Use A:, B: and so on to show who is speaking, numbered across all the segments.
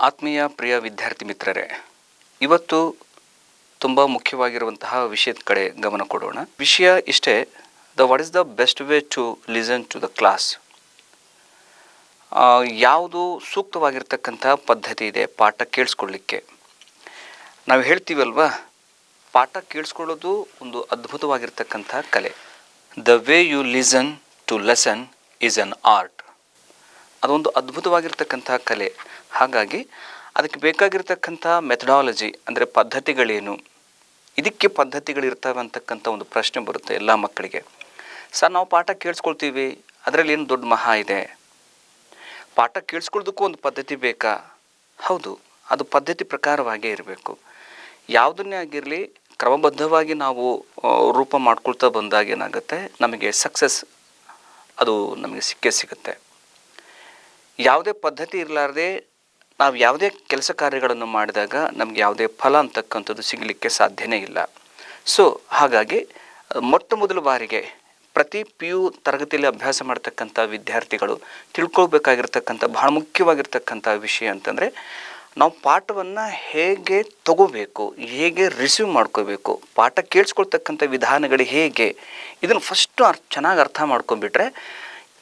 A: ಆತ್ಮೀಯ ಪ್ರಿಯ ವಿದ್ಯಾರ್ಥಿ ಮಿತ್ರರೇ, ಇವತ್ತು ತುಂಬ ಮುಖ್ಯವಾಗಿರುವಂತಹ ವಿಷಯದ ಕಡೆ ಗಮನ ಕೊಡೋಣ. ವಿಷಯ ಇಷ್ಟೇ, what is the best way to listen to the class. ಯಾವುದು ಸೂಕ್ತವಾಗಿರ್ತಕ್ಕಂಥ ಪದ್ಧತಿ ಇದೆ ಪಾಠ ಕೇಳಿಸ್ಕೊಳ್ಳಿಕ್ಕೆ? ನಾವು ಹೇಳ್ತೀವಲ್ವಾ, ಪಾಠ ಕೇಳಿಸ್ಕೊಳ್ಳೋದು ಒಂದು ಅದ್ಭುತವಾಗಿರ್ತಕ್ಕಂಥ ಕಲೆ. The way you listen to lesson is an art. ಅದೊಂದು ಅದ್ಭುತವಾಗಿರ್ತಕ್ಕಂಥ ಕಲೆ. ಹಾಗಾಗಿ ಅದಕ್ಕೆ ಬೇಕಾಗಿರ್ತಕ್ಕಂಥ ಮೆಥಡಾಲಜಿ ಅಂದರೆ ಪದ್ಧತಿಗಳೇನು, ಇದಕ್ಕೆ ಪದ್ಧತಿಗಳಿರ್ತವೆ ಅಂತಕ್ಕಂಥ ಒಂದು ಪ್ರಶ್ನೆ ಬರುತ್ತೆ ಎಲ್ಲ ಮಕ್ಕಳಿಗೆ. ಸರ್, ನಾವು ಪಾಠ ಕೇಳಿಸ್ಕೊಳ್ತೀವಿ, ಅದರಲ್ಲಿ ಏನು ದೊಡ್ಡ ಮಹಾ ಇದೆ? ಪಾಠ ಕೇಳಿಸ್ಕೊಳ್ಳೋದಕ್ಕೂ ಒಂದು ಪದ್ಧತಿ ಬೇಕಾ? ಹೌದು, ಅದು ಪದ್ಧತಿ ಪ್ರಕಾರವಾಗೇ ಇರಬೇಕು. ಯಾವುದನ್ನೇ ಆಗಿರಲಿ ಕ್ರಮಬದ್ಧವಾಗಿ ನಾವು ರೂಪ ಮಾಡ್ಕೊಳ್ತಾ ಬಂದಾಗ ಏನಾಗುತ್ತೆ, ನಮಗೆ ಸಕ್ಸಸ್ ಅದು ನಮಗೆ ಸಿಕ್ಕೇ ಸಿಗುತ್ತೆ. ಯಾವುದೇ ಪದ್ಧತಿ ಇರಲಾರ್ದೆ ನಾವು ಯಾವುದೇ ಕೆಲಸ ಕಾರ್ಯಗಳನ್ನು ಮಾಡಿದಾಗ ನಮಗೆ ಯಾವುದೇ ಫಲ ಅಂತಕ್ಕಂಥದ್ದು ಸಿಗಲಿಕ್ಕೆ ಸಾಧ್ಯನೇ ಇಲ್ಲ. ಸೊ ಹಾಗಾಗಿ ಮೊಟ್ಟ ಮೊದಲ ಬಾರಿಗೆ ಪ್ರತಿ PU ತರಗತಿಯಲ್ಲಿ ಅಭ್ಯಾಸ ಮಾಡ್ತಕ್ಕಂಥ ವಿದ್ಯಾರ್ಥಿಗಳು ತಿಳ್ಕೊಳ್ಬೇಕಾಗಿರ್ತಕ್ಕಂಥ ಬಹಳ ಮುಖ್ಯವಾಗಿರ್ತಕ್ಕಂಥ ವಿಷಯ ಅಂತಂದರೆ, ನಾವು ಪಾಠವನ್ನು ಹೇಗೆ ತಗೋಬೇಕು, ಹೇಗೆ ರಿಸೀವ್ ಮಾಡ್ಕೋಬೇಕು, ಪಾಠ ಕೇಳಿಸ್ಕೊಳ್ತಕ್ಕಂಥ ವಿಧಾನಗಳು ಹೇಗೆ, ಇದನ್ನು ಫಸ್ಟು ಚೆನ್ನಾಗಿ ಅರ್ಥ ಮಾಡ್ಕೊಂಡ್ಬಿಟ್ರೆ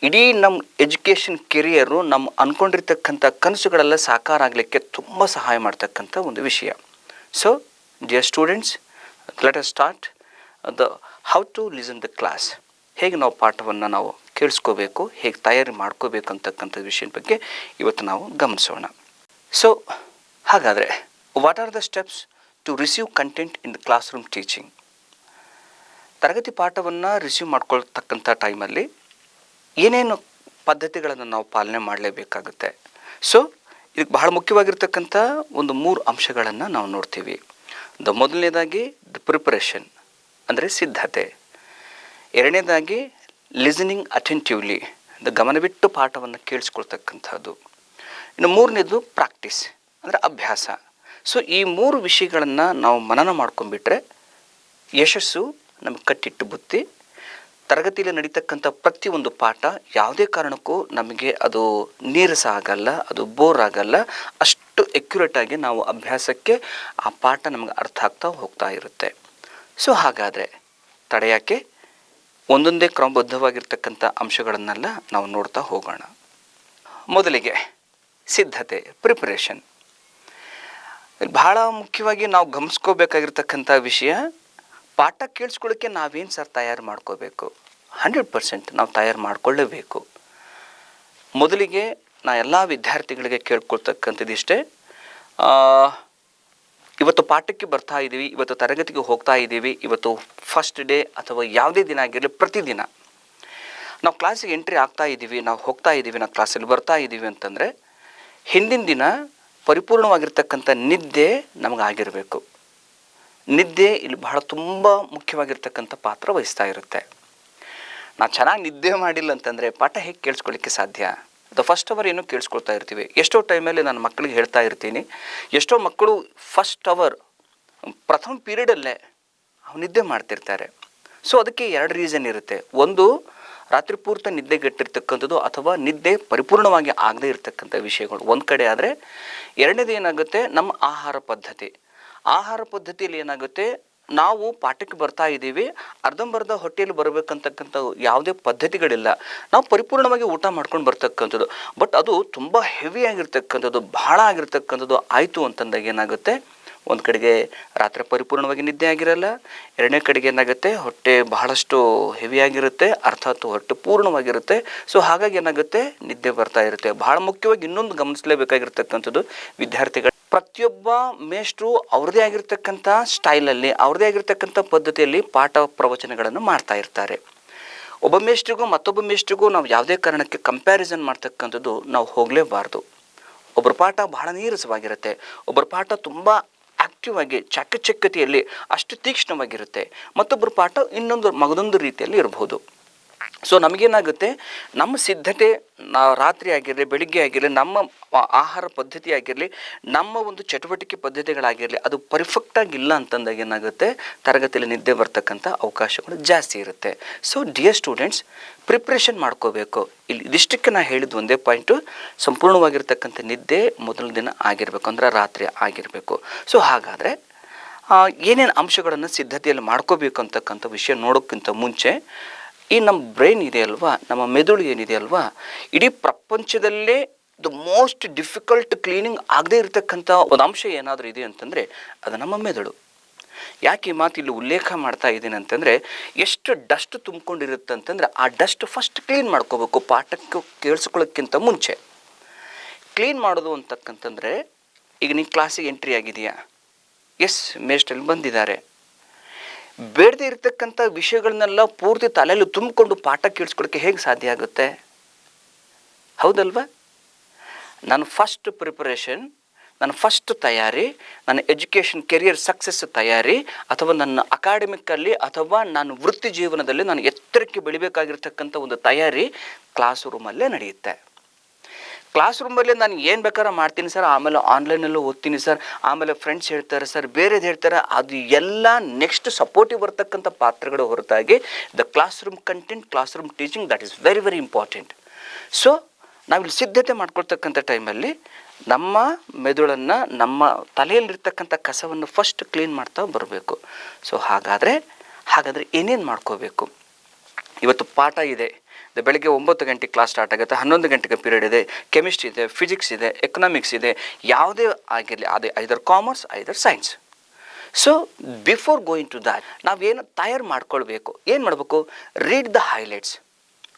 A: ಇಡೀ ನಮ್ಮ ಎಜುಕೇಷನ್ ಕೆರಿಯರು ನಮ್ಮ ಅಂದ್ಕೊಂಡಿರ್ತಕ್ಕಂಥ ಕನಸುಗಳೆಲ್ಲ ಸಾಕಾರ ಆಗಲಿಕ್ಕೆ ತುಂಬ ಸಹಾಯ ಮಾಡ್ತಕ್ಕಂಥ ಒಂದು ವಿಷಯ. So dear students, let us start the how to listen the class. ಹೇಗೆ ನಾವು ಪಾಠವನ್ನು ನಾವು ಕೇಳಿಸ್ಕೋಬೇಕು, ಹೇಗೆ ತಯಾರಿ ಮಾಡ್ಕೋಬೇಕು ಅಂತಕ್ಕಂಥ ವಿಷಯದ ಬಗ್ಗೆ ಇವತ್ತು ನಾವು ಗಮನಿಸೋಣ. ಸೊ ಹಾಗಾದರೆ what are the steps to receive content in the classroom teaching? ತರಗತಿ ಪಾಠವನ್ನು ರಿಸೀವ್ ಮಾಡ್ಕೊಳ್ತಕ್ಕಂಥ ಟೈಮಲ್ಲಿ ಏನೇನು ಪದ್ಧತಿಗಳನ್ನು ನಾವು ಪಾಲನೆ ಮಾಡಲೇಬೇಕಾಗುತ್ತೆ. ಸೊ ಇದಕ್ಕೆ ಬಹಳ ಮುಖ್ಯವಾಗಿರ್ತಕ್ಕಂಥ ಒಂದು 3 ಅಂಶಗಳನ್ನು ನಾವು ನೋಡ್ತೀವಿ. ಮೊದಲನೇದಾಗಿ ದ ಪ್ರಿಪರೇಷನ್ ಅಂದರೆ ಸಿದ್ಧತೆ. ಎರಡನೇದಾಗಿ ಲಿಸನಿಂಗ್ ಅಟೆಂಟಿವ್ಲಿ, ಗಮನವಿಟ್ಟು ಪಾಠವನ್ನು ಕೇಳಿಸ್ಕೊಳ್ತಕ್ಕಂಥದ್ದು. ಇನ್ನು ಮೂರನೇದು ಪ್ರಾಕ್ಟೀಸ್ ಅಂದರೆ ಅಭ್ಯಾಸ. ಸೊ ಈ 3 ವಿಷಯಗಳನ್ನು ನಾವು ಮನನ ಮಾಡ್ಕೊಂಡ್ಬಿಟ್ರೆ ಯಶಸ್ಸು ನಮಗೆ ಕಟ್ಟಿಟ್ಟು ಬುತ್ತಿ. ತರಗತಿಯಲ್ಲಿ ನಡೀತಕ್ಕಂಥ ಪ್ರತಿಯೊಂದು ಪಾಠ ಯಾವುದೇ ಕಾರಣಕ್ಕೂ ನಮಗೆ ಅದು ನೀರಸ ಆಗಲ್ಲ, ಅದು ಬೋರ್ ಆಗಲ್ಲ. ಅಷ್ಟು ಎಕ್ಯುರೇಟಾಗಿ ನಾವು ಅಭ್ಯಾಸಕ್ಕೆ ಆ ಪಾಠ ನಮಗೆ ಅರ್ಥ ಆಗ್ತಾ ಹೋಗ್ತಾ ಇರುತ್ತೆ. ಸೊ ಹಾಗಾದರೆ ತಡೆಯೋಕ್ಕೆ ಒಂದೊಂದೇ ಕ್ರಮಬದ್ಧವಾಗಿರ್ತಕ್ಕಂಥ ಅಂಶಗಳನ್ನೆಲ್ಲ ನಾವು ನೋಡ್ತಾ ಹೋಗೋಣ. ಮೊದಲಿಗೆ ಸಿದ್ಧತೆ, ಪ್ರಿಪರೇಷನ್. ಬಹಳ ಮುಖ್ಯವಾಗಿ ನಾವು ಗಮನಿಸ್ಕೋಬೇಕಾಗಿರ್ತಕ್ಕಂಥ ವಿಷಯ, ಪಾಠ ಕೇಳಿಸ್ಕೊಳ್ಳೋಕ್ಕೆ ನಾವೇನು ಸರ್ ತಯಾರು ಮಾಡ್ಕೋಬೇಕು? 100% ನಾವು ತಯಾರು ಮಾಡಿಕೊಳ್ಳೇಬೇಕು. ಮೊದಲಿಗೆ ನಾ ಎಲ್ಲ ವಿದ್ಯಾರ್ಥಿಗಳಿಗೆ ಕೇಳ್ಕೊಳ್ತಕ್ಕಂಥದ್ದು ಇಷ್ಟೇ, ಇವತ್ತು ಪಾಠಕ್ಕೆ ಬರ್ತಾ ಇದ್ದೀವಿ, ಇವತ್ತು ತರಗತಿಗೆ ಹೋಗ್ತಾ ಇದ್ದೀವಿ, ಇವತ್ತು ಫಸ್ಟ್ ಡೇ ಅಥವಾ ಯಾವುದೇ ದಿನ ಆಗಿರಲಿ, ಪ್ರತಿದಿನ ನಾವು ಕ್ಲಾಸಿಗೆ ಎಂಟ್ರಿ ಆಗ್ತಾ ಇದ್ದೀವಿ, ನಾವು ಹೋಗ್ತಾ ಇದ್ದೀವಿ, ನಾವು ಕ್ಲಾಸಲ್ಲಿ ಬರ್ತಾ ಇದ್ದೀವಿ ಅಂತಂದರೆ ಹಿಂದಿನ ದಿನ ಪರಿಪೂರ್ಣವಾಗಿರ್ತಕ್ಕಂಥ ನಿದ್ದೆ ನಮಗಾಗಿರಬೇಕು. ನಿದ್ದೆ ಇಲ್ಲಿ ಬಹಳ ತುಂಬ ಮುಖ್ಯವಾಗಿರ್ತಕ್ಕಂಥ ಪಾತ್ರ ವಹಿಸ್ತಾ ಇರುತ್ತೆ. ನಾವು ಚೆನ್ನಾಗಿ ನಿದ್ದೆ ಮಾಡಿಲ್ಲ ಅಂತಂದರೆ ಪಾಠ ಹೇಗೆ ಕೇಳಿಸ್ಕೊಳ್ಳಿಕ್ಕೆ ಸಾಧ್ಯ? ಅದು ಫಸ್ಟ್ ಅವರ್ ಏನೋ ಕೇಳಿಸ್ಕೊಳ್ತಾ ಇರ್ತೀವಿ. ಎಷ್ಟೋ ಟೈಮಲ್ಲಿ ನಾನು ಮಕ್ಕಳಿಗೆ ಹೇಳ್ತಾ ಇರ್ತೀನಿ, ಎಷ್ಟೋ ಮಕ್ಕಳು ಫಸ್ಟ್ ಅವರ್ ಪ್ರಥಮ ಪೀರಿಯಡಲ್ಲೇ ನಿದ್ದೆ ಮಾಡ್ತಿರ್ತಾರೆ. ಸೊ ಅದಕ್ಕೆ 2 ರೀಸನ್ ಇರುತ್ತೆ. ಒಂದು, ರಾತ್ರಿ ಪೂರ್ತಿ ನಿದ್ದೆಗೆಟ್ಟಿರ್ತಕ್ಕಂಥದ್ದು ಅಥವಾ ನಿದ್ದೆ ಪರಿಪೂರ್ಣವಾಗಿ ಆಗದೇ ಇರತಕ್ಕಂಥ ವಿಷಯಗಳು ಒಂದು ಕಡೆ ಆದರೆ, ಎರಡನೇದು ಏನಾಗುತ್ತೆ, ನಮ್ಮ ಆಹಾರ ಪದ್ಧತಿ. ಆಹಾರ ಪದ್ಧತಿಯಲ್ಲಿ ಏನಾಗುತ್ತೆ, ನಾವು ಪಾಠಕ್ಕೆ ಬರ್ತಾ ಇದ್ದೀವಿ, ಅರ್ಧಂಬರ್ಧ ಹೊಟ್ಟೆಯಲ್ಲಿ ಬರಬೇಕಂತಕ್ಕಂಥ ಯಾವುದೇ ಪದ್ಧತಿಗಳಿಲ್ಲ. ನಾವು ಪರಿಪೂರ್ಣವಾಗಿ ಊಟ ಮಾಡ್ಕೊಂಡು ಬರ್ತಕ್ಕಂಥದ್ದು. ಬಟ್ ಅದು ತುಂಬ ಹೆವಿ ಆಗಿರ್ತಕ್ಕಂಥದ್ದು, ಬಹಳ ಆಗಿರ್ತಕ್ಕಂಥದ್ದು ಆಯಿತು ಅಂತಂದಾಗ ಏನಾಗುತ್ತೆ, ಒಂದು ಕಡೆಗೆ ರಾತ್ರಿ ಪರಿಪೂರ್ಣವಾಗಿ ನಿದ್ದೆ ಆಗಿರಲ್ಲ, ಎರಡನೇ ಕಡೆಗೆ ಏನಾಗುತ್ತೆ, ಹೊಟ್ಟೆ ಬಹಳಷ್ಟು ಹೆವಿಯಾಗಿರುತ್ತೆ, ಅರ್ಥಾತ್ ಹೊಟ್ಟೆ ಪೂರ್ಣವಾಗಿರುತ್ತೆ. ಸೊ ಹಾಗಾಗಿ ಏನಾಗುತ್ತೆ, ನಿದ್ದೆ ಬರ್ತಾ ಇರುತ್ತೆ. ಬಹಳ ಮುಖ್ಯವಾಗಿ ಇನ್ನೊಂದು ಗಮನಿಸಲೇಬೇಕಾಗಿರ್ತಕ್ಕಂಥದ್ದು, ವಿದ್ಯಾರ್ಥಿಗಳು ಪ್ರತಿಯೊಬ್ಬ ಮೇಷ್ಟ್ರು ಅವ್ರದ್ದೇ ಆಗಿರ್ತಕ್ಕಂಥ ಸ್ಟೈಲಲ್ಲಿ, ಅವ್ರದ್ದೇ ಆಗಿರ್ತಕ್ಕಂಥ ಪದ್ಧತಿಯಲ್ಲಿ ಪಾಠ ಪ್ರವಚನಗಳನ್ನು ಮಾಡ್ತಾ ಇರ್ತಾರೆ. ಒಬ್ಬ ಮೇಷ್ಟ್ರಿಗೂ ಮತ್ತೊಬ್ಬ ಮೇಷ್ಟ್ರಿಗೂ ನಾವು ಯಾವುದೇ ಕಾರಣಕ್ಕೆ ಕಂಪ್ಯಾರಿಸನ್ ಮಾಡ್ತಕ್ಕಂಥದ್ದು ನಾವು ಹೋಗಲೇಬಾರ್ದು. ಒಬ್ಬರ ಪಾಠ ಬಹಳ ನೀರಸವಾಗಿರುತ್ತೆ, ಒಬ್ಬರ ಪಾಠ ತುಂಬ ಆ್ಯಕ್ಟಿವ್ ಆಗಿ ಚಾಕಚಕ್ಯತೆಯಲ್ಲಿ ಅಷ್ಟು ತೀಕ್ಷ್ಣವಾಗಿರುತ್ತೆ, ಮತ್ತೊಬ್ಬರ ಪಾಠ ಮಗದೊಂದು ರೀತಿಯಲ್ಲಿ ಇರಬಹುದು. ಸೊ ನಮಗೇನಾಗುತ್ತೆ, ನಮ್ಮ ಸಿದ್ಧತೆ ರಾತ್ರಿ ಆಗಿರಲಿ ಬೆಳಿಗ್ಗೆ ಆಗಿರಲಿ, ನಮ್ಮ ಆಹಾರ ಪದ್ಧತಿ ಆಗಿರಲಿ, ನಮ್ಮ ಒಂದು ಚಟುವಟಿಕೆ ಪದ್ಧತಿಗಳಾಗಿರಲಿ, ಅದು ಪರ್ಫೆಕ್ಟಾಗಿಲ್ಲ ಅಂತಂದಾಗ ಏನಾಗುತ್ತೆ, ತರಗತಿಯಲ್ಲಿ ನಿದ್ದೆ ಬರ್ತಕ್ಕಂಥ ಅವಕಾಶಗಳು ಜಾಸ್ತಿ ಇರುತ್ತೆ. ಸೊ ಡಿಯರ್ ಸ್ಟೂಡೆಂಟ್ಸ್, ಪ್ರಿಪ್ರೇಷನ್ ಮಾಡ್ಕೋಬೇಕು. ಇಲ್ಲಿ ಇದಿಷ್ಟಕ್ಕೆ ನಾನು ಹೇಳಿದ್ದು ಒಂದೇ ಪಾಯಿಂಟು, ಸಂಪೂರ್ಣವಾಗಿರ್ತಕ್ಕಂಥ ನಿದ್ದೆ ಮೊದಲ ದಿನ ಆಗಿರಬೇಕು, ಅಂದರೆ ರಾತ್ರಿ ಆಗಿರಬೇಕು. ಸೊ ಹಾಗಾದರೆ ಏನೇನು ಅಂಶಗಳನ್ನು ಸಿದ್ಧತೆಯಲ್ಲಿ ಮಾಡ್ಕೋಬೇಕು ಅಂತಕ್ಕಂಥ ವಿಷಯ ನೋಡೋಕ್ಕಿಂತ ಮುಂಚೆ, ಈ ನಮ್ಮ ಬ್ರೈನ್ ಇದೆ ಅಲ್ವಾ, ನಮ್ಮ ಮೆದುಳು ಏನಿದೆ ಅಲ್ವಾ, ಇಡೀ ಪ್ರಪಂಚದಲ್ಲೇ ದ ಮೋಸ್ಟ್ ಡಿಫಿಕಲ್ಟ್ ಕ್ಲೀನಿಂಗ್ ಆಗದೇ ಇರತಕ್ಕಂಥ ಒಂದು ಅಂಶ ಏನಾದರೂ ಇದೆ ಅಂತಂದರೆ ಅದು ನಮ್ಮ ಮೆದುಳು. ಯಾಕೆ ಈ ಮಾತು ಇಲ್ಲಿ ಉಲ್ಲೇಖ ಮಾಡ್ತಾ ಇದ್ದೀನಿ ಅಂತಂದರೆ, ಎಷ್ಟು ಡಸ್ಟ್ ತುಂಬಿಕೊಂಡಿರುತ್ತೆ ಅಂತಂದರೆ ಆ ಡಸ್ಟ್ ಫಸ್ಟ್ ಕ್ಲೀನ್ ಮಾಡ್ಕೋಬೇಕು ಪಾಠಕ್ಕೆ ಕೇಳಿಸ್ಕೊಳ್ಳೋಕ್ಕಿಂತ ಮುಂಚೆ. ಕ್ಲೀನ್ ಮಾಡೋದು ಅಂತಕ್ಕಂತಂದರೆ, ಈಗ ನೀನು ಕ್ಲಾಸಿಗೆ ಎಂಟ್ರಿ ಆಗಿದೆಯಾ, ಎಸ್ ಮೇಸ್ಟ್ರಲ್ಲಿ ಬಂದಿದ್ದಾರೆ, ಬೇಡದೇ ಇರತಕ್ಕಂಥ ವಿಷಯಗಳನ್ನೆಲ್ಲ ಪೂರ್ತಿ ತಲೆಯಲ್ಲಿ ತುಂಬಿಕೊಂಡು ಪಾಠ ಕೇಳಿಸ್ಕೊಳ್ಳೋಕ್ಕೆ ಹೇಗೆ ಸಾಧ್ಯ ಆಗುತ್ತೆ? ಹೌದಲ್ವಾ? ನನ್ನ ಫಸ್ಟ್ ಪ್ರಿಪರೇಷನ್, ನನ್ನ ಫಸ್ಟ್ ತಯಾರಿ, ನನ್ನ ಎಜುಕೇಷನ್ ಕೆರಿಯರ್ ಸಕ್ಸಸ್ ತಯಾರಿ, ಅಥವಾ ನನ್ನ ಅಕಾಡೆಮಿಕ್ಕಲ್ಲಿ ಅಥವಾ ನಾನು ವೃತ್ತಿ ಜೀವನದಲ್ಲಿ ನಾನು ಎತ್ತರಕ್ಕೆ ಬೆಳಿಬೇಕಾಗಿರ್ತಕ್ಕಂಥ ಒಂದು ತಯಾರಿ ಕ್ಲಾಸ್ ರೂಮಲ್ಲೇ ನಡೆಯುತ್ತೆ. ಕ್ಲಾಸ್ ರೂಮಲ್ಲಿ ನಾನು ಏನು ಬೇಕಾದ್ರೂ ಮಾಡ್ತೀನಿ ಸರ್, ಆಮೇಲೆ ಆನ್ಲೈನಲ್ಲೂ ಓದ್ತೀನಿ ಸರ್, ಆಮೇಲೆ ಫ್ರೆಂಡ್ಸ್ ಹೇಳ್ತಾರೆ ಸರ್, ಬೇರೆದು ಹೇಳ್ತಾರೆ, ಅದು ಎಲ್ಲ ನೆಕ್ಸ್ಟ್ ಸಪೋರ್ಟಿವ್ ಬರ್ತಕ್ಕಂಥ ಪಾತ್ರಗಳು ಹೊರತಾಗಿ the class room content, class room teaching, that is very very important. So ನಾವಿಲ್ಲಿ ಸಿದ್ಧತೆ ಮಾಡ್ಕೊಳ್ತಕ್ಕಂಥ ಟೈಮಲ್ಲಿ ನಮ್ಮ ಮೆದುಳನ್ನು, ನಮ್ಮ ತಲೆಯಲ್ಲಿರ್ತಕ್ಕಂಥ ಕಸವನ್ನು ಫಸ್ಟ್ ಕ್ಲೀನ್ ಮಾಡ್ತಾ ಬರಬೇಕು. ಸೊ ಹಾಗಾದರೆ ಏನೇನು ಮಾಡ್ಕೋಬೇಕು? ಇವತ್ತು ಪಾಠ ಇದೆ, ಬೆಳಗ್ಗೆ 9 ಗಂಟೆಗೆ ಕ್ಲಾಸ್ ಸ್ಟಾರ್ಟ್ ಆಗುತ್ತೆ, 11 ಗಂಟೆಗೆ ಪೀರಿಯಡ್ ಇದೆ, ಕೆಮಿಸ್ಟ್ರಿ ಇದೆ, ಫಿಸಿಕ್ಸ್ ಇದೆ, ಎಕನಾಮಿಕ್ಸ್ ಇದೆ, ಯಾವುದೇ ಆಗಿರಲಿ, ಅದೇ either commerce either science. So before going to that ನಾವೇನು ತಯಾರು ಮಾಡ್ಕೊಳ್ಬೇಕು, ಏನು ಮಾಡಬೇಕು? Read the highlights.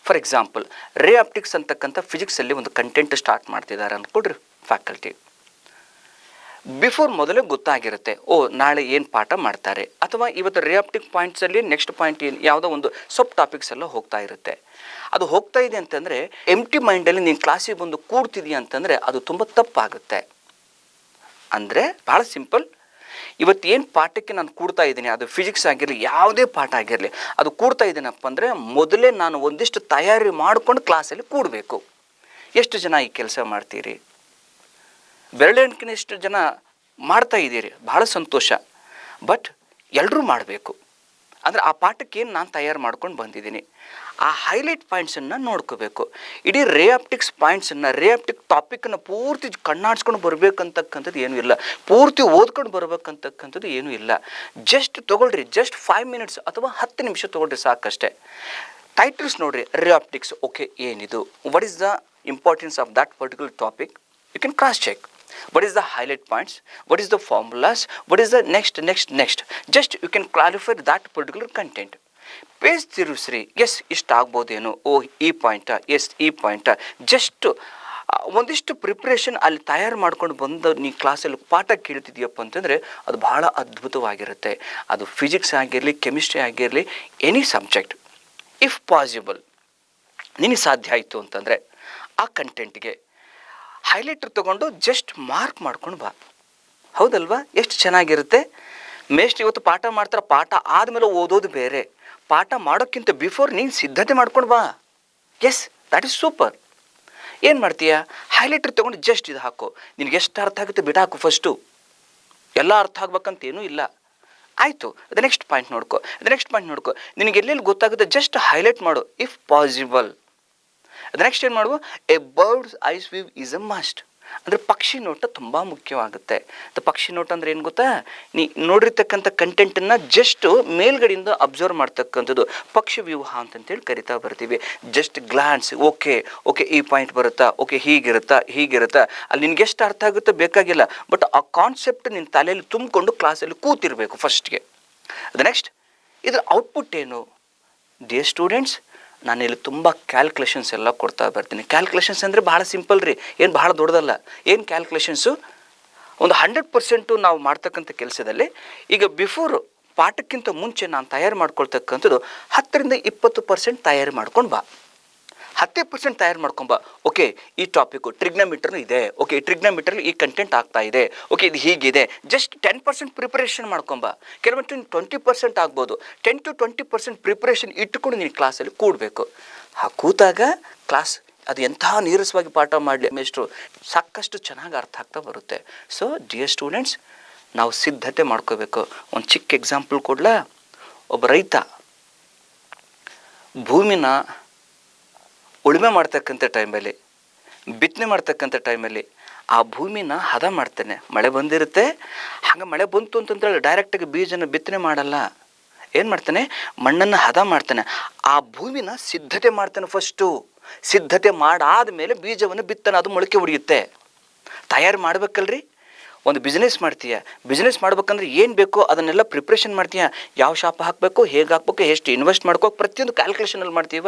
A: For example, ray optics ಅಂತಕ್ಕಂಥ ಫಿಸಿಕ್ಸಲ್ಲಿ ಒಂದು ಕಂಟೆಂಟ್ ಸ್ಟಾರ್ಟ್ ಮಾಡ್ತಿದ್ದಾರೆ ಅಂದ್ಕೊಡ್ರಿ ಫ್ಯಾಕಲ್ಟಿ. ಬಿಫೋರ್ ಮೊದಲೇ ಗೊತ್ತಾಗಿರುತ್ತೆ, ನಾಳೆ ಏನು ಪಾಠ ಮಾಡ್ತಾರೆ, ಅಥವಾ ಇವತ್ತು ರೇ ಆಪ್ಟಿಕ್ ಪಾಯಿಂಟ್ಸಲ್ಲಿ ನೆಕ್ಸ್ಟ್ ಪಾಯಿಂಟ್ ಯಾವುದೋ ಒಂದು ಸಬ್ ಟಾಪಿಕ್ಸ್ ಎಲ್ಲ ಹೋಗ್ತಾ ಇರುತ್ತೆ. ಅದು ಹೋಗ್ತಾ ಇದೆ ಅಂತಂದರೆ ಎಂಟಿ ಮೈಂಡಲ್ಲಿ ನೀನು ಕ್ಲಾಸಿಗೆ ಬಂದು ಕೂಡ್ತಿದೀಯ ಅಂತಂದರೆ ಅದು ತುಂಬ ತಪ್ಪಾಗುತ್ತೆ. ಅಂದರೆ ಭಾಳ ಸಿಂಪಲ್, ಇವತ್ತು ಏನು ಪಾಠಕ್ಕೆ ನಾನು ಕೂಡ್ತಾ ಇದ್ದೀನಿ, ಅದು ಫಿಸಿಕ್ಸ್ ಆಗಿರಲಿ ಯಾವುದೇ ಪಾಠ ಆಗಿರಲಿ, ಅದು ಕೂಡ್ತಾ ಇದ್ದೀನಪ್ಪ ಅಂದರೆ ಮೊದಲೇ ನಾನು ಒಂದಿಷ್ಟು ತಯಾರಿ ಮಾಡಿಕೊಂಡು ಕ್ಲಾಸಲ್ಲಿ ಕೂಡಬೇಕು. ಎಷ್ಟು ಜನ ಈ ಕೆಲಸ ಮಾಡ್ತೀರಿ? ಬೆರಳೆಣಿಕೆನಷ್ಟು ಜನ ಮಾಡ್ತಾ ಇದ್ದೀರಿ, ಭಾಳ ಸಂತೋಷ. ಬಟ್ ಎಲ್ಲರೂ ಮಾಡಬೇಕು. ಅಂದರೆ ಆ ಪಾಠಕ್ಕೆ ಏನು ನಾನು ತಯಾರು ಮಾಡ್ಕೊಂಡು ಬಂದಿದ್ದೀನಿ, ಆ ಹೈಲೈಟ್ ಪಾಯಿಂಟ್ಸನ್ನು ನೋಡ್ಕೋಬೇಕು. ಇಡೀ ರೇ ಆಪ್ಟಿಕ್ಸ್ ಪಾಯಿಂಟ್ಸನ್ನು, ರೇ ಆಪ್ಟಿಕ್ ಟಾಪಿಕನ್ನು ಪೂರ್ತಿ ಕಣ್ಣಾಡ್ಸ್ಕೊಂಡು ಬರಬೇಕಂತಕ್ಕಂಥದ್ದು ಏನೂ ಇಲ್ಲ, ಪೂರ್ತಿ ಓದ್ಕೊಂಡು ಬರಬೇಕಂತಕ್ಕಂಥದ್ದು ಏನೂ ಇಲ್ಲ. ಜಸ್ಟ್ ತೊಗೊಳ್ರಿ, ಜಸ್ಟ್ 5 ಮಿನಿಟ್ಸ್ ಅಥವಾ 10 ನಿಮಿಷ ತೊಗೊಳ್ರಿ ಸಾಕಷ್ಟೇ. ಟೈಟಲ್ಸ್ ನೋಡಿರಿ, ರೇ ಆಪ್ಟಿಕ್ಸ್, ಓಕೆ ಏನಿದು, what is the importance of that particular topic, you can cross check. What is the highlight points? What is the formulas? What is the next? Just you can clarify that particular content. Page ತಿರುಗಿಸ್ರಿ, yes ಇಷ್ಟು ಆಗ್ಬೋದೇನೋ, ಈ ಪಾಯಿಂಟಾ, S ಈ ಪಾಯಿಂಟಾ. Just ಒಂದಿಷ್ಟು preparation ಅಲ್ಲಿ ತಯಾರು ಮಾಡ್ಕೊಂಡು ಬಂದು ನೀ ಕ್ಲಾಸಲ್ಲಿ ಪಾಠ ಕೇಳ್ತಿದ್ಯಪ್ಪ ಅಂತಂದರೆ ಅದು ಭಾಳ ಅದ್ಭುತವಾಗಿರುತ್ತೆ. ಅದು ಫಿಸಿಕ್ಸ್ ಆಗಿರಲಿ, ಕೆಮಿಸ್ಟ್ರಿ ಆಗಿರಲಿ, ಎನಿ ಸಬ್ಜೆಕ್ಟ್. ಇಫ್ ಪಾಸಿಬಲ್ ನಿನಗೆ ಸಾಧ್ಯ ಆಯಿತು ಅಂತಂದರೆ ಆ ಕಂಟೆಂಟ್ಗೆ ಹೈಲೈಟರ್ ತೊಗೊಂಡು ಜಸ್ಟ್ ಮಾರ್ಕ್ ಮಾಡ್ಕೊಂಡು ಬಾ. ಹೌದಲ್ವಾ? ಎಷ್ಟು ಚೆನ್ನಾಗಿರುತ್ತೆ. ಮೇಸ್ಟ್ ಇವತ್ತು ಪಾಠ ಮಾಡ್ತಾರೆ, ಪಾಠ ಆದಮೇಲೆ ಓದೋದು ಬೇರೆ, ಪಾಠ ಮಾಡೋಕ್ಕಿಂತ ಬಿಫೋರ್ ನೀನು ಸಿದ್ಧತೆ ಮಾಡ್ಕೊಂಡು ಬಾ. Yes, that is super. ಏನು ಮಾಡ್ತೀಯ? ಹೈಲೈಟರ್ ತೊಗೊಂಡು ಜಸ್ಟ್ ಇದು ಹಾಕು, ನಿನಗೆ ಎಷ್ಟು ಅರ್ಥ ಆಗುತ್ತೆ ಬಿಡಾಕು. ಫಸ್ಟು ಎಲ್ಲ ಅರ್ಥ ಆಗ್ಬೇಕಂತೇನೂ ಇಲ್ಲ. ಆಯಿತು, ಅದು ನೆಕ್ಸ್ಟ್ ಪಾಯಿಂಟ್ ನೋಡ್ಕೊ. ನಿನಗೆ ಎಲ್ಲೆಲ್ಲಿ ಗೊತ್ತಾಗುತ್ತೆ ಜಸ್ಟ್ ಹೈಲೈಟ್ ಮಾಡು ಇಫ್ ಪಾಸಿಬಲ್. ಅದು ನೆಕ್ಸ್ಟ್ ಏನು ಮಾಡುವ, A birds ice view is A must. ಅಂದರೆ ಪಕ್ಷಿ ನೋಟ ತುಂಬ ಮುಖ್ಯವಾಗುತ್ತೆ. ಪಕ್ಷಿ ನೋಟ ಅಂದರೆ ಏನು ಗೊತ್ತಾ, ನೀ ನೋಡಿರ್ತಕ್ಕಂಥ ಕಂಟೆಂಟನ್ನು ಜಸ್ಟ್ ಮೇಲ್ಗಡೆಯಿಂದ ಅಬ್ಸರ್ವ್ ಮಾಡ್ತಕ್ಕಂಥದ್ದು ಪಕ್ಷಿ ವ್ಯೂಹ ಅಂತಂತೇಳಿ ಕರಿತಾ ಬರ್ತೀವಿ. ಜಸ್ಟ್ ಗ್ಲಾನ್ಸ್, ಓಕೆ ಈ ಪಾಯಿಂಟ್ ಬರುತ್ತಾ, ಓಕೆ ಹೀಗಿರುತ್ತಾ, ಅಲ್ಲಿ ನಿನ್ಗೆ ಎಷ್ಟು ಅರ್ಥ ಆಗುತ್ತೋ ಬೇಕಾಗಿಲ್ಲ, ಬಟ್ ಆ ಕಾನ್ಸೆಪ್ಟ್ ನಿನ್ನ ತಲೆಯಲ್ಲಿ ತುಂಬಿಕೊಂಡು ಕ್ಲಾಸಲ್ಲಿ ಕೂತಿರಬೇಕು ಫಸ್ಟ್ಗೆ. ಅದು ನೆಕ್ಸ್ಟ್ ಇದರ ಔಟ್ಪುಟ್ ಏನು? ಡಿಯರ್ ಸ್ಟೂಡೆಂಟ್ಸ್, ನಾನಿಲ್ಲಿ ತುಂಬ ಕ್ಯಾಲ್ಕುಲೇಷನ್ಸ್ ಎಲ್ಲ ಕೊಡ್ತಾ ಬರ್ತೀನಿ. ಕ್ಯಾಲ್ಕುಲೇಷನ್ಸ್ ಅಂದರೆ ಭಾಳ ಸಿಂಪಲ್ ರೀ, ಏನು ಭಾಳ ದೊಡ್ಡದಲ್ಲ. ಏನು ಕ್ಯಾಲ್ಕುಲೇಷನ್ಸು? ಒಂದು 100% ನಾವು ಮಾಡ್ತಕ್ಕಂಥ ಕೆಲಸದಲ್ಲಿ ಈಗ ಬಿಫೋರ್ ಪಾಠಕ್ಕಿಂತ ಮುಂಚೆ ನಾನು ತಯಾರು ಮಾಡ್ಕೊಳ್ತಕ್ಕಂಥದ್ದು 10 ರಿಂದ 20% ತಯಾರಿ ಮಾಡ್ಕೊಂಡು ಬಾ. 10% ತಯಾರು ಮಾಡ್ಕೊಂಬ. ಓಕೆ, ಈ ಟಾಪಿಕ್ಕು ಟ್ರಿಗ್ನೋಮೆಟ್ರಿನೂ ಇದೆ, ಓಕೆ ಈ ಟ್ರಿಗ್ನೋಮೆಟ್ರಲ್ಲಿ ಈ ಕಂಟೆಂಟ್ ಆಗ್ತಾ ಇದೆ, ಓಕೆ ಇದು ಹೀಗಿದೆ. ಜಸ್ಟ್ 10% ಪ್ರಿಪ್ರೇಷನ್ ಮಾಡ್ಕೊಂಬ. ಕೆಲವೊಂದು 20% ಆಗ್ಬೋದು. 10-20% ಪ್ರಿಪ್ರೇಷನ್ ಇಟ್ಟುಕೊಂಡು ನೀನು ಕ್ಲಾಸಲ್ಲಿ ಕೂಡಬೇಕು. ಕೂತಾಗ ಕ್ಲಾಸ್ ಅದು ಎಂಥ ನೀರಸವಾಗಿ ಪಾಠ ಮಾಡಲಿ ಮೇಷ್ಟ್ರು ಸಾಕಷ್ಟು ಚೆನ್ನಾಗಿ ಅರ್ಥ ಆಗ್ತಾ ಬರುತ್ತೆ. ಸೊ ಡಿಯರ್ ಸ್ಟೂಡೆಂಟ್ಸ್, ನಾವು ಸಿದ್ಧತೆ ಮಾಡ್ಕೋಬೇಕು. ಒಂದು ಚಿಕ್ಕ ಎಕ್ಸಾಂಪಲ್ ಕೊಡ್ಲಾ? ಒಬ್ಬ ರೈತ ಭೂಮಿನ ಉಳುಮೆ ಮಾಡ್ತಕ್ಕಂಥ ಟೈಮಲ್ಲಿ, ಬಿತ್ತನೆ ಮಾಡ್ತಕ್ಕಂಥ ಟೈಮಲ್ಲಿ ಆ ಭೂಮಿನ ಹದ ಮಾಡ್ತಾನೆ. ಮಳೆ ಬಂದಿರುತ್ತೆ, ಹಂಗೆ ಮಳೆ ಬಂತು ಅಂತಂದೇಳಿ ಡೈರೆಕ್ಟಾಗಿ ಬೀಜನ ಬಿತ್ತನೆ ಮಾಡಲ್ಲ. ಏನು ಮಾಡ್ತಾನೆ? ಮಣ್ಣನ್ನು ಹದ ಮಾಡ್ತಾನೆ. ಆ ಭೂಮಿನ ಸಿದ್ಧತೆ ಮಾಡ್ತಾನೆ. ಫಸ್ಟು ಸಿದ್ಧತೆ ಮಾಡಾದ ಮೇಲೆ ಬೀಜವನ್ನು ಬಿತ್ತಾನೆ, ಅದು ಮೊಳಕೆ ಹೊಡೆಯುತ್ತೆ. ತಯಾರು ಮಾಡ್ಬೇಕಲ್ರಿ? ಒಂದು ಬಿಸ್ನೆಸ್ ಮಾಡ್ತೀಯ, ಬಿಸ್ನೆಸ್ ಮಾಡ್ಬೇಕಂದ್ರೆ ಏನು ಬೇಕೋ ಅದನ್ನೆಲ್ಲ ಪ್ರಿಪ್ರೇಷನ್ ಮಾಡ್ತೀಯ. ಯಾವ ಶಾಪ್ ಹಾಕಬೇಕು, ಹೇಗೆ ಹಾಕ್ಬೇಕು, ಎಷ್ಟು ಇನ್ವೆಸ್ಟ್ ಮಾಡ್ಕೋಕೆ ಪ್ರತಿಯೊಂದು ಕ್ಯಾಲ್ಕುಲೇಷನಲ್ಲಿ ಮಾಡ್ತೀವ.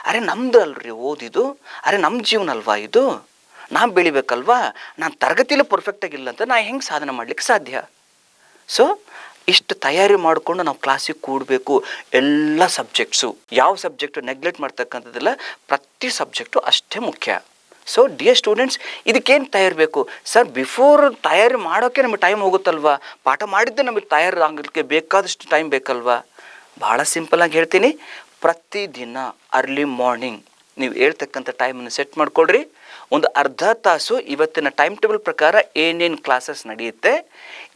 A: ಅರೆ ನಮ್ದು ಅಲ್ರಿ ಓದಿದು, ಅರೆ ನಮ್ಮ ಜೀವನ ಅಲ್ವಾ ಇದು, ನಾನು ಬೆಳಿಬೇಕಲ್ವಾ, ನಾನು ತರಗತಿಯಲ್ಲಿ ಪರ್ಫೆಕ್ಟಾಗಿಲ್ಲ ಅಂತ ನಾ ಹೆಂಗೆ ಸಾಧನೆ ಮಾಡಲಿಕ್ಕೆ ಸಾಧ್ಯ? ಸೊ ಇಷ್ಟು ತಯಾರಿ ಮಾಡಿಕೊಂಡು ನಾವು ಕ್ಲಾಸಿಗೆ ಕೂಡಬೇಕು. ಎಲ್ಲ ಸಬ್ಜೆಕ್ಟ್ಸು, ಯಾವ ಸಬ್ಜೆಕ್ಟು ನೆಗ್ಲೆಕ್ಟ್ ಮಾಡ್ತಕ್ಕಂಥದ್ದಿಲ್ಲ, ಪ್ರತಿ ಸಬ್ಜೆಕ್ಟು ಅಷ್ಟೇ ಮುಖ್ಯ. ಸೊ ಡಿಯರ್ ಸ್ಟೂಡೆಂಟ್ಸ್, ಇದಕ್ಕೇನು ತಯಾರಿ ಬೇಕು ಸರ್? ಬಿಫೋರ್ ತಯಾರಿ ಮಾಡೋಕ್ಕೆ ನಮಗೆ ಟೈಮ್ ಹೋಗುತ್ತಲ್ವಾ? ಪಾಠ ಮಾಡಿದ್ದೆ ನಮಗೆ ತಯಾರಿ ಆಗಲಿಕ್ಕೆ ಬೇಕಾದಷ್ಟು ಟೈಮ್ ಬೇಕಲ್ವಾ? ಭಾಳ ಸಿಂಪಲಾಗಿ ಹೇಳ್ತೀನಿ. ಪ್ರತಿದಿನ ಅರ್ಲಿ ಮಾರ್ನಿಂಗ್ ನೀವು ಹೇಳ್ತಕ್ಕಂಥ ಟೈಮನ್ನು ಸೆಟ್ ಮಾಡಿಕೊಡ್ರಿ. ಒಂದು ಅರ್ಧ ತಾಸು ಇವತ್ತಿನ ಟೈಮ್ ಟೇಬಲ್ ಪ್ರಕಾರ ಏನೇನು ಕ್ಲಾಸಸ್ ನಡೆಯುತ್ತೆ,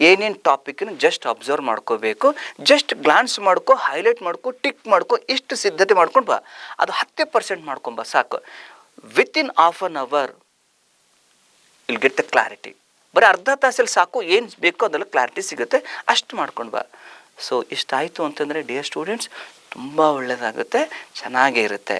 A: ಏನೇನು ಟಾಪಿಕನ್ನು ಜಸ್ಟ್ ಅಬ್ಸರ್ವ್ ಮಾಡ್ಕೋಬೇಕು. ಜಸ್ಟ್ ಗ್ಲಾನ್ಸ್ ಮಾಡ್ಕೊ, ಹೈಲೈಟ್ ಮಾಡ್ಕೊ, ಟಿಕ್ ಮಾಡ್ಕೊ, ಇಷ್ಟು ಸಿದ್ಧತೆ ಮಾಡ್ಕೊಂಡು ಬಾ. ಅದು 10% ಮಾಡ್ಕೊಂಬ ಸಾಕು. Within half an hour will get the clarity. ಬರೀ ಅರ್ಧ ತಾಸಲ್ಲಿ ಸಾಕು, ಏನು ಬೇಕೋ ಅದೆಲ್ಲ ಕ್ಲಾರಿಟಿ ಸಿಗುತ್ತೆ. ಅಷ್ಟು ಮಾಡ್ಕೊಂಡು ಬಾ. ಸೊ ಇಷ್ಟಾಯಿತು ಅಂತಂದರೆ ಡಿಯರ್ ಸ್ಟೂಡೆಂಟ್ಸ್ ತುಂಬ ಒಳ್ಳೆಯದಾಗುತ್ತೆ, ಚೆನ್ನಾಗೇ ಇರುತ್ತೆ.